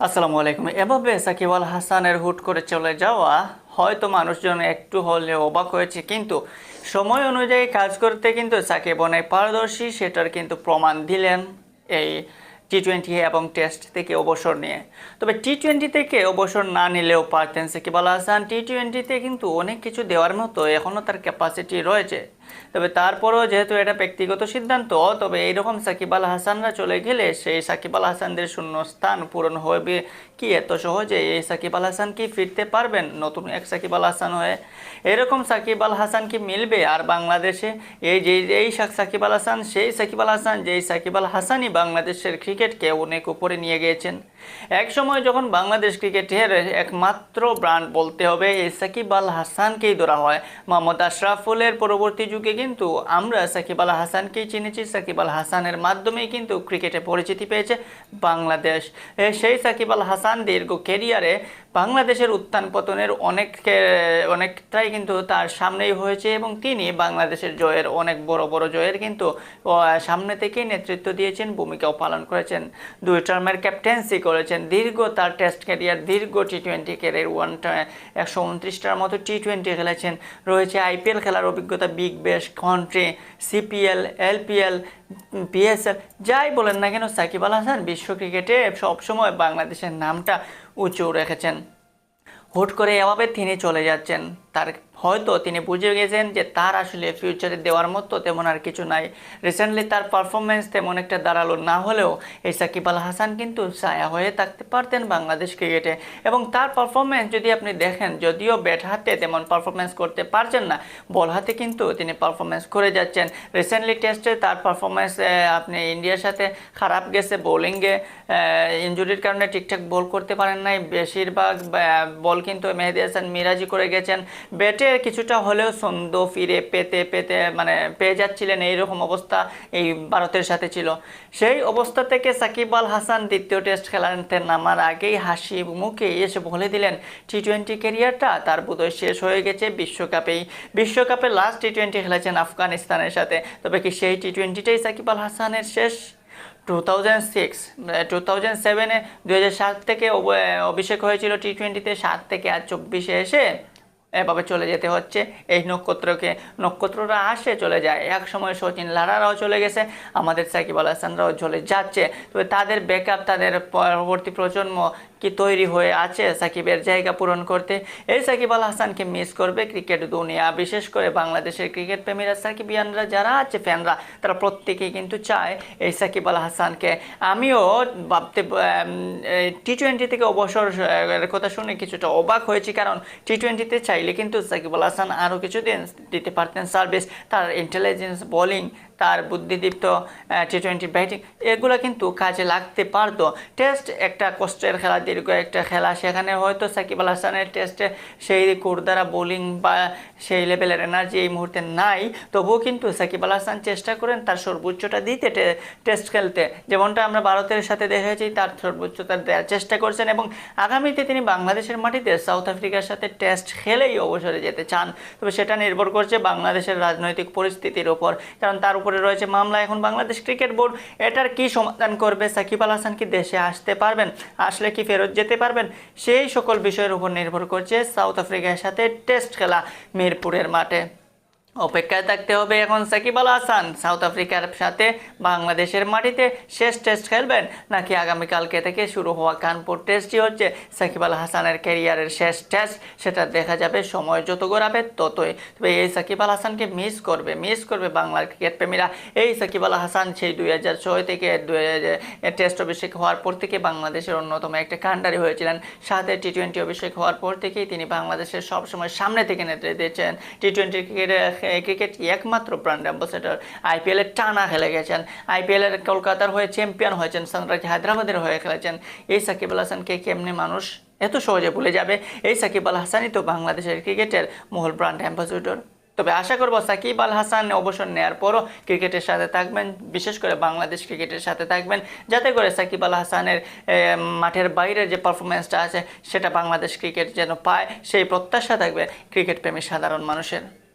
আসসালামু আলাইকুম। এভাবে সাকিব আল হাসানের হুট করে চলে যাওয়া হয়তো মানুষজন একটু হলেও অবাক হয়েছে, কিন্তু সময় অনুযায়ী কাজ করতে কিন্তু সাকিব অনেক পারদর্শী, সেটার কিন্তু প্রমাণ দিলেন এই টি-20 এবং টেস্ট থেকে অবসর নিয়ে। তবে টি-20 থেকে অবসর না নিলেও পারতেন সাকিব আল হাসান। টি-20তে কিন্তু অনেক কিছু দেওয়ার মতো এখনও তার ক্যাপাসিটি রয়েছে। তবে তারপরও যেহেতু এটা ব্যক্তিগত সিদ্ধান্ত, তবে এইরকম সাকিব আল হাসানরা চলে গেলে সেই সাকিব আল হাসানদের শূন্য স্থান পূরণ হবে কি এত সহজে? এই সাকিব আল হাসান কি ফিরতে পারবেন নতুন এক সাকিব আল হাসান হয়ে? এরকম সাকিব আল হাসান কি মিলবে আর বাংলাদেশে? এই সাকিব আল হাসান সেই সাকিব আল হাসান, যেই সাকিব আল হাসানই বাংলাদেশের ক্রিকেটকে অনেক উপরে নিয়ে গিয়েছেন। এক সময় যখন বাংলাদেশ ক্রিকেটের একমাত্র ব্র্যান্ড বলতে হবে এই সাকিব আল হাসানকেই ধরা হয়। মোহাম্মদ আশরাফুলের পরবর্তী যুগে কিন্তু আমরা সাকিব আল হাসানকেই চিনেছি। সাকিব আল হাসানের মাধ্যমেই কিন্তু ক্রিকেটে পরিচিতি পেয়েছে বাংলাদেশ। সেই সাকিব আল হাসান দীর্ঘ ক্যারিয়ারে বাংলাদেশের উত্থান পতনের অনেকটাই কিন্তু তার সামনেই হয়েছে, এবং তিনি বাংলাদেশের জয়ের অনেক বড় বড় জয়ের কিন্তু সামনে থেকেই নেতৃত্ব দিয়েছেন, ভূমিকাও পালন করেছেন। 2 টার্মের ক্যাপ্টেন্সি করেছেন। দীর্ঘ তার টেস্ট ক্যারিয়ার, দীর্ঘ টি-20 ক্যারিয়ার, 129টার মতো টি-20 খেলেছেন। রয়েছে আইপিএল খেলার অভিজ্ঞতা, Big Bash, country, CPL, LPL, PSL, যাই বলেন না কেন সাকিব আল হাসান বিশ্ব ক্রিকেটে সবসময় বাংলাদেশের নামটা উঁচু রেখেছেন। হুট করে এভাবে তিনি চলে যাচ্ছেন, তার হয়তো তিনি বুঝে গেছেন যে তার আসলে ফিউচারে দেওয়ার মতো তেমন আর কিছু নাই। রিসেন্টলি তার পারফরমেন্স তেমন একটা দাঁড়ালো না হলেও এই সাকিব আল হাসান কিন্তু ছায়া হয়ে থাকতে পারতেন বাংলাদেশ ক্রিকেটে। এবং তার পারফরমেন্স যদি আপনি দেখেন, যদিও ব্যাট হাতে তেমন পারফরমেন্স করতে পারছেন না, বল হাতে কিন্তু তিনি পারফরমেন্স করে যাচ্ছেন। রিসেন্টলি টেস্টে তার পারফরমেন্স আপনি ইন্ডিয়ার সাথে খারাপ গেছে, বোলিংয়ে ইনজুরির কারণে ঠিকঠাক বল করতে পারেন নাই। বেশিরভাগ বল কিন্তু মেহেদী হাসান মিরাজি করে গেছেন। ব্যাটে কিছুটা হলেও ছন্দ ফিরে পেয়ে যাচ্ছিলেন, এইরকম অবস্থা এই ভারতের সাথে ছিল। সেই অবস্থা থেকে সাকিব আল হাসান দ্বিতীয় টেস্ট খেলাতে নামার আগেই হাসি মুখে এসে বলে দিলেন টি-20 ক্যারিয়ারটা তার বোধহয় শেষ হয়ে গেছে বিশ্বকাপে লাস্ট টি-20 খেলেছেন আফগানিস্তানের সাথে। তবে কি সেই টি-20টাই সাকিব আল হাসানের শেষ? 2007-এ 2007 থেকে অভিষেক হয়েছিল টি-20তে, 7 থেকে আর 24-এ এসে এভাবে চলে যেতে হচ্ছে এই নক্ষত্ররা আসে চলে যায়। এক সময় সচিন লারারাও চলে গেছে, আমাদের সাকিব আল হাসানরাও চলে যাচ্ছে। তবে তাদের ব্যাকআপ, তাদের পরবর্তী প্রজন্ম কি তৈরি হয়ে আছে সাকিবের জায়গা পূরণ করতে? এই সাকিব আল হাসানকে মিস করবে ক্রিকেট দুনিয়া, বিশেষ করে বাংলাদেশের ক্রিকেট প্রেমীরা, সাকিবিয়ানরা যারা আছে, ফ্যানরা, তারা প্রত্যেকেই কিন্তু চায় এই সাকিব আল হাসানকে। আমিও ভাবতে টি-20 থেকে অবসর কথা শুনে কিছুটা অবাক হয়েছি, কারণ টি-20তে চাইলে কিন্তু সাকিব আল হাসান আরও কিছুদিন দিতে পারতেন সার্ভিস। তার ইন্টেলিজেন্স, বোলিং, তার বুদ্ধিদীপ্ত টি-20 ব্যাটিং, এগুলো কিন্তু কাজে লাগতে পারতো। টেস্ট একটা কষ্টের খেলা, দীর্ঘ একটা খেলা, সেখানে হয়তো সাকিব আল হাসানের টেস্টে সেই কুরদারা বোলিং বা সেই লেভেলের এনার্জি এই মুহূর্তে নাই। তবুও কিন্তু সাকিব আল হাসান চেষ্টা করেন তার সর্বোচ্চটা দিতে টেস্ট খেলতে, যেমনটা আমরা ভারতের সাথে দেখেছি তার সর্বোচ্চতা দেওয়ার চেষ্টা করছেন। এবং আগামীতে তিনি বাংলাদেশের মাটিতে সাউথ আফ্রিকার সাথে টেস্ট খেলেই অবসরে যেতে চান। তবে সেটা নির্ভর করছে বাংলাদেশের রাজনৈতিক পরিস্থিতির উপর, কারণ তার উপরে রয়েছে মামলা। এখন বাংলাদেশ ক্রিকেট বোর্ড এটার কি সমাধান করবে? সাকিব আল হাসান কি দেশে আসতে পারবেন? আসলে কি ফেরত যেতে পারবেন? সেই সকল বিষয়ের উপর নির্ভর করছে সাউথ আফ্রিকার সাথে টেস্ট খেলা মিরপুরের মাঠে। অপেক্ষায় থাকতে হবে এখন সাকিব আল হাসান সাউথ আফ্রিকার সাথে বাংলাদেশের মাটিতে শেষ টেস্ট খেলবেন, নাকি আগামীকালকে থেকে শুরু হওয়া কানপুর টেস্টই হচ্ছে সাকিব আল হাসানের ক্যারিয়ারের শেষ টেস্ট? সেটা দেখা যাবে, সময় যত গড়াবে ততই। তবে এই সাকিব আল হাসানকে মিস করবে বাংলার ক্রিকেট প্রেমীরা। এই সাকিব আল হাসান সেই 2006 থেকে টেস্ট অভিষেক হওয়ার পর থেকে বাংলাদেশের অন্যতম একটা কান্ডারি হয়েছিলেন। সাথে টি-20 অভিষেক হওয়ার পর থেকেই তিনি বাংলাদেশের সবসময় সামনে থেকে নেতৃত্ব দিয়েছেন। টি-20 ক্রিকেট একমাত্র ব্র্যান্ড অ্যাম্বাসেডর। আইপিএলের টানা খেলে গেছেন, আইপিএলের কলকাতার হয়ে চ্যাম্পিয়ন হয়েছেন, সানরাইজ হায়দ্রাবাদের হয়ে খেলেছেন। এই সাকিব আল হাসানকে কেমনি মানুষ এত সহজে ভুলে যাবে? এই সাকিব আল হাসানই তো বাংলাদেশের ক্রিকেটের মূল ব্র্যান্ড অ্যাম্বাসেডর। তবে আশা করব সাকিব আল হাসান অবসর নেওয়ার পরও ক্রিকেটের সাথে থাকবেন, বিশেষ করে বাংলাদেশ ক্রিকেটের সাথে থাকবেন, যাতে করে সাকিব আল হাসানের মাঠের বাইরের যে পারফরমেন্সটা আছে সেটা বাংলাদেশ ক্রিকেট যেন পায়, সেই প্রত্যাশা থাকবে ক্রিকেট প্রেমী সাধারণ মানুষের।